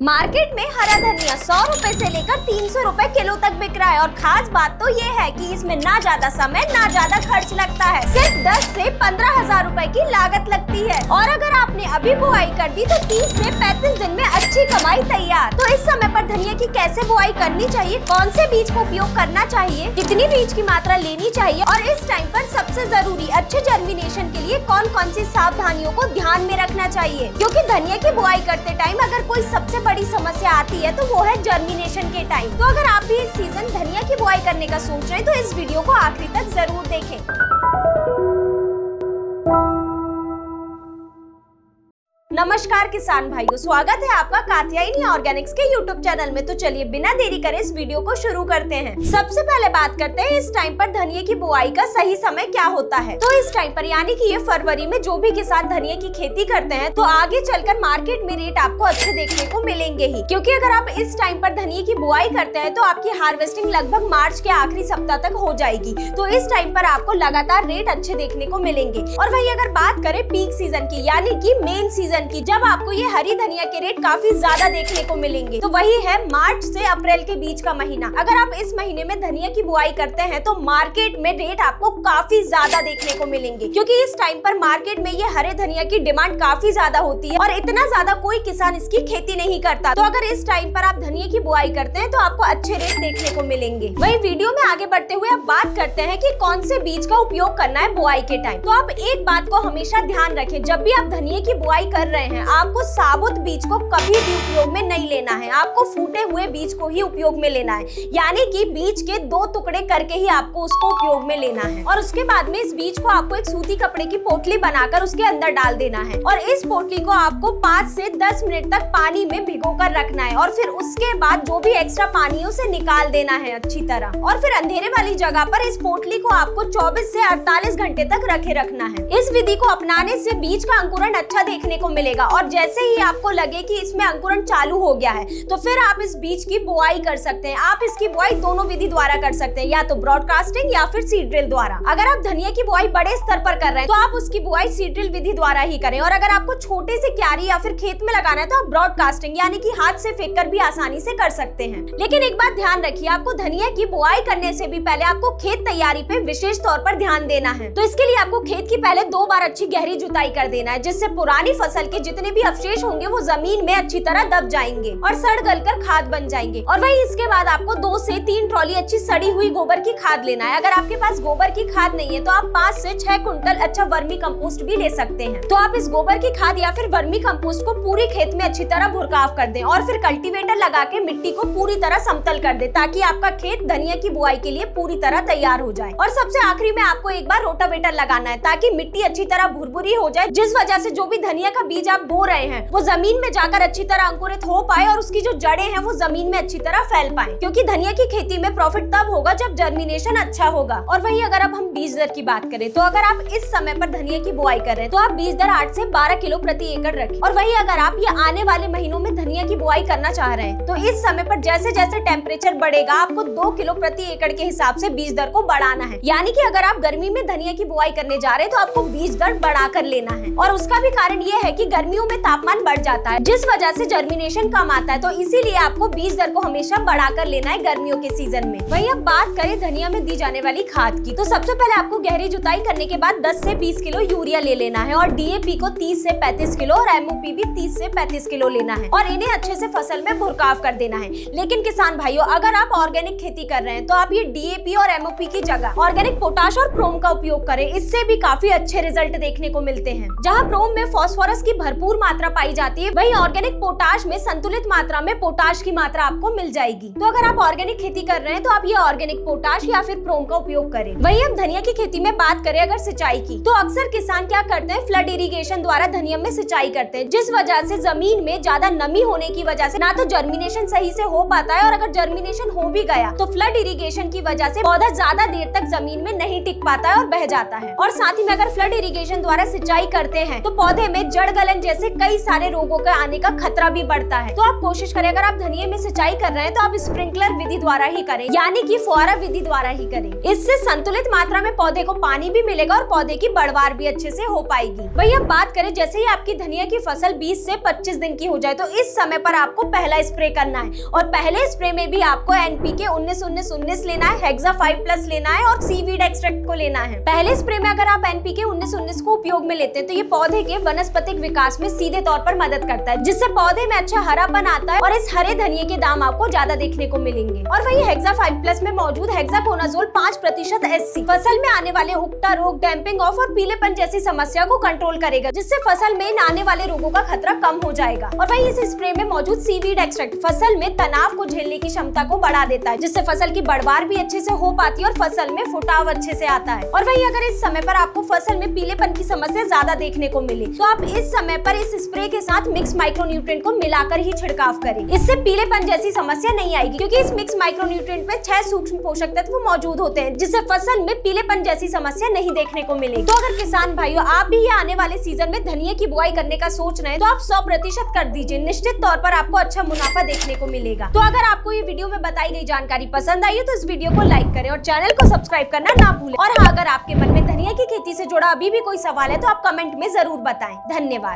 Market में हरा धनिया 100 रुपए से लेकर 300 रुपए किलो तक बिक रहा है और खास बात तो ये है कि इसमें ना ज्यादा समय ना ज्यादा खर्च लगता है। सिर्फ 10 से 15,000 रुपए की लागत लगती है और अगर आपने अभी बुआई कर दी तो 30 से 35 दिन में अच्छी कमाई तैयार। तो इस समय पर धनिया की कैसे बुआई करनी चाहिए, कौन से बीज को उपयोग करना चाहिए, कितनी बीज की मात्रा लेनी चाहिए और इस टाइम पर सबसे जरूरी अच्छे जर्मिनेशन के लिए कौन कौन सी सावधानियों को ध्यान में रखना चाहिए, क्योंकि धनिया की बुआई करते टाइम अगर कोई सबसे बड़ी समस्या आती है तो वो है जर्मिनेशन के टाइम। तो अगर आप भी इस सीजन धनिया की बुआई करने का सोच रहे हैं तो इस वीडियो को आखिरी तक जरूर देखें। नमस्कार किसान भाइयों, स्वागत है आपका कात्यायनी ऑर्गेनिक्स के YouTube चैनल में। तो चलिए बिना देरी करे इस वीडियो को शुरू करते हैं। सबसे पहले बात करते हैं इस टाइम पर धनिया की बुआई का सही समय क्या होता है। तो इस टाइम पर यानी कि ये फरवरी में जो भी किसान धनिया की खेती करते हैं तो आगे चलकर मार्केट में रेट आपको अच्छे देखने को मिलेंगे ही, क्योंकि अगर आप इस टाइम पर धनिया की बुआई करते हैं तो आपकी हार्वेस्टिंग लगभग मार्च के आखिरी सप्ताह तक हो जाएगी। तो इस टाइम पर आपको लगातार रेट अच्छे देखने को मिलेंगे। और वही अगर बात करें पीक सीजन की यानी कि मेन सीजन की, जब आपको ये हरी धनिया के रेट काफी ज्यादा देखने को मिलेंगे, तो वही है मार्च से अप्रैल के बीच का महीना। अगर आप इस महीने में धनिया की बुआई करते हैं तो मार्केट में रेट आपको काफी ज्यादा देखने को मिलेंगे, क्योंकि इस टाइम पर मार्केट में ये हरे धनिया की डिमांड काफी ज्यादा होती है और इतना ज्यादा कोई किसान इसकी खेती नहीं करता। तो अगर इस टाइम पर आप धनिया की बुआई करते हैं तो आपको अच्छे रेट देखने को मिलेंगे। वही वीडियो में आगे बढ़ते हुए अब बात करते हैं कि कौन से बीज का उपयोग करना है बुआई के टाइम। तो आप एक बात को हमेशा ध्यान रखें, जब भी आप धनिया की बुआई कर रहे हैं आपको साबुत बीज को कभी भी उपयोग में नहीं लेना है, आपको फूटे हुए बीज को ही उपयोग में लेना है। यानी कि बीज के 2 टुकड़े करके ही आपको उसको उपयोग में लेना है और उसके बाद में इस बीज को आपको एक सूती कपड़े की पोटली बनाकर उसके अंदर डाल देना है और इस पोटली को आपको 5 से 10 मिनट तक पानी में भिगोकर रखना है और फिर उसके बाद जो भी एक्स्ट्रा पानी है उसे निकाल देना है अच्छी तरह। और फिर अंधेरे वाली जगह पर इस पोटली को आपको 24 से 48 घंटे तक रखे रखना है। इस विधि को अपनाने से बीज का अंकुरण अच्छा देखने को मिलेगा और जैसे ही आपको लगे कि इसमें अंकुरण चालू हो गया है तो फिर आप इस बीज की बुआई कर सकते हैं। आप इसकी बुआई दोनों विधि द्वारा कर सकते हैं, या तो ब्रॉडकास्टिंग या फिर सीड ड्रिल द्वारा। अगर आप धनिया की बुआई बड़े स्तर पर कर रहे हैं तो आप उसकी बुआई सीड ड्रिल विधि द्वारा ही करें और अगर आपको छोटे से क्यारी या फिर खेत में लगाना है तो आप ब्रॉडकास्टिंग यानी कि हाथ से फेंक कर भी आसानी से कर सकते हैं। लेकिन एक बात ध्यान रखिए, आपको धनिया की बुआई करने से भी पहले आपको खेत तैयारी पे विशेष तौर पर ध्यान देना है। तो इसके लिए आपको खेत की पहले 2 बार अच्छी गहरी जुताई कर देना है, जिससे पुरानी फसल के जितने भी अवशेष होंगे वो जमीन में अच्छी तरह दब जाएंगे और सड़ गलकर खाद बन जाएंगे। और वही इसके बाद आपको 2 से 3 ट्रॉली अच्छी सड़ी हुई गोबर की खाद लेना है। अगर आपके पास गोबर की खाद नहीं है तो आप 5 से 6 कुंटल अच्छा वर्मी कंपोस्ट भी ले सकते हैं। तो आप इस गोबर की खाद या फिर वर्मी कंपोस्ट को पूरे खेत में अच्छी तरह भुरकाव कर दें और फिर कल्टीवेटर लगा के मिट्टी को पूरी तरह समतल कर दें, ताकि आपका खेत धनिया की बुआई के लिए पूरी तरह तैयार हो जाए। और सबसे आखिरी में आपको एक बार रोटावेटर लगाना है, ताकि मिट्टी अच्छी तरह भुरभुरी हो जाए, जिस वजह से जो भी धनिया का बीज आप बो रहे हैं वो जमीन में जाकर अच्छी तरह अंकुरित हो पाए और उसकी जो जड़ें हैं वो जमीन में अच्छी तरह फैल पाए, क्योंकि धनिया की खेती में प्रॉफिट तब होगा जब जर्मिनेशन अच्छा होगा। और वही अगर अब हम बीज दर की बात करें तो अगर आप इस समय पर धनिया की बुआई कर रहे हैं तो आप बीज दर 8 से 12 किलो प्रति एकड़ रखें। और वही अगर आप ये आने वाले महीनों में धनिया की बुआई करना चाह रहे हैं तो इस समय पर जैसे जैसे टेम्परेचर बढ़ेगा आपको 2 किलो प्रति एकड़ के हिसाब से बीज दर को बढ़ाना है। यानी कि अगर आप गर्मी में धनिया की बुआई करने जा रहे हैं तो आपको बीज दर बढ़ाकर लेना है। और उसका भी कारण ये है कि गर्मियों में तापमान बढ़ जाता है, जिस वजह से जर्मिनेशन कम आता है, तो इसीलिए आपको बीज दर को हमेशा बढ़ाकर लेना है गर्मियों के सीजन में। वहीं अब बात करें धनिया में दी जाने वाली खाद की, तो सबसे पहले आपको गहरी जुताई करने के बाद 10 से 20 किलो यूरिया ले लेना है और डीएपी को 30 से 35 किलो और एमओपी भी 30 से 35 किलो लेना है और इन्हें अच्छे से फसल में भुरकाव कर देना है। लेकिन किसान भाइयों, अगर आप ऑर्गेनिक खेती कर रहे हैं तो आप ये डीएपी और एमओपी की जगह ऑर्गेनिक पोटाश और प्रोम का उपयोग करें। इससे भी काफी अच्छे रिजल्ट देखने को मिलते हैं। जहाँ प्रोम में फास्फोरस की भरपूर मात्रा पाई जाती है, वहीं ऑर्गेनिक पोटाश में संतुलित मात्रा में पोटाश की मात्रा आपको मिल जाएगी। तो अगर आप ऑर्गेनिक खेती कर रहे हैं तो आप ये ऑर्गेनिक पोटाश या फिर प्रोम का उपयोग करें। वहीं अब धनिया की खेती में बात करें अगर सिंचाई की, तो अक्सर किसान क्या करते हैं, फ्लड इरिगेशन द्वारा धनिया में सिंचाई करते हैं, जिस वजह से जमीन में ज्यादा नमी होने की वजह से ना तो जर्मिनेशन सही से हो पाता है और अगर जर्मिनेशन हो भी गया तो फ्लड इरिगेशन की वजह से पौधा ज्यादा देर तक जमीन में नहीं टिक पाता है और बह जाता है। और साथ ही में अगर फ्लड इरिगेशन द्वारा सिंचाई करते हैं तो पौधे में जड़ गलन जैसे कई सारे रोगों के आने का खतरा भी बढ़ता है। तो आप कोशिश करें, अगर आप धनिये में सिंचाई कर रहे हैं तो आप स्प्रिंकलर विधि द्वारा ही करें, यानी कि फुहारा विधि द्वारा ही करें। इससे संतुलित मात्रा में पौधे को पानी भी मिलेगा और पौधे की बढ़वार भी अच्छे से हो पाएगी। वही अब बात करें, जैसे ही आपकी धनिया की फसल 20 से 25 दिन की हो जाए तो इस समय पर आपको पहला स्प्रे करना है। और पहले स्प्रे में भी आपको NPK 19-19-19 लेना है, हेक्सा 5+ लेना है और सीवीड एक्सट्रैक्ट को लेना है। पहले स्प्रे में अगर आप NPK 19-19 को उपयोग में लेते हैं तो ये पौधे के वनस्पतिक विकास में सीधे तौर पर मदद करता है, जिससे पौधे में अच्छा हरापन आता है और इस हरे धनिये के दाम आपको ज्यादा देखने को मिलेंगे। और वही हेक्सा 5+ में मौजूद हेक्साकोनाजोल 5% SC फसल में आने वाले उगटा रोग, डैम्पिंग ऑफ और पीलेपन जैसी समस्या को कंट्रोल करेगा, जिससे फसल में आने वाले रोगों का खतरा कम हो जाएगा। और वही इस स्प्रे में मौजूद सीवीड एक्सट्रैक्ट फसल में तनाव को झेलने की क्षमता को बढ़ा देता है, जिससे फसल की बढ़वार भी अच्छे से हो पाती है और फसल में फुटाव अच्छे से आता है। और वही अगर इस समय पर आपको फसल में पीलेपन की समस्या ज्यादा देखने को मिले तो आप इस समय पर इस स्प्रे के साथ मिक्स माइक्रोन्यूट्रिएंट को मिलाकर ही छिड़काव करें। इससे पीलेपन जैसी समस्या नहीं आएगी, क्योंकि इस मिक्स माइक्रोन्यूट्रिएंट में 6 सूक्ष्म पोषक तत्व मौजूद होते हैं, जिससे फसल में पीलेपन जैसी समस्या नहीं देखने को मिलेगी। तो अगर किसान भाइयों आप भी ये आने वाले सीजन में धनिया की बुआई करने का सोच रहे हैं तो आप 100% कर दीजिए, निश्चित तौर पर आपको अच्छा मुनाफा देखने को मिलेगा। तो अगर आपको ये वीडियो में बताई गई जानकारी पसंद आई है तो इस वीडियो को लाइक करें और चैनल को सब्सक्राइब करना ना भूलें। और हाँ, अगर आपके मन में धनिया की खेती से जुड़ा अभी भी कोई सवाल है तो आप कमेंट में जरूर बताएं। धन्यवाद।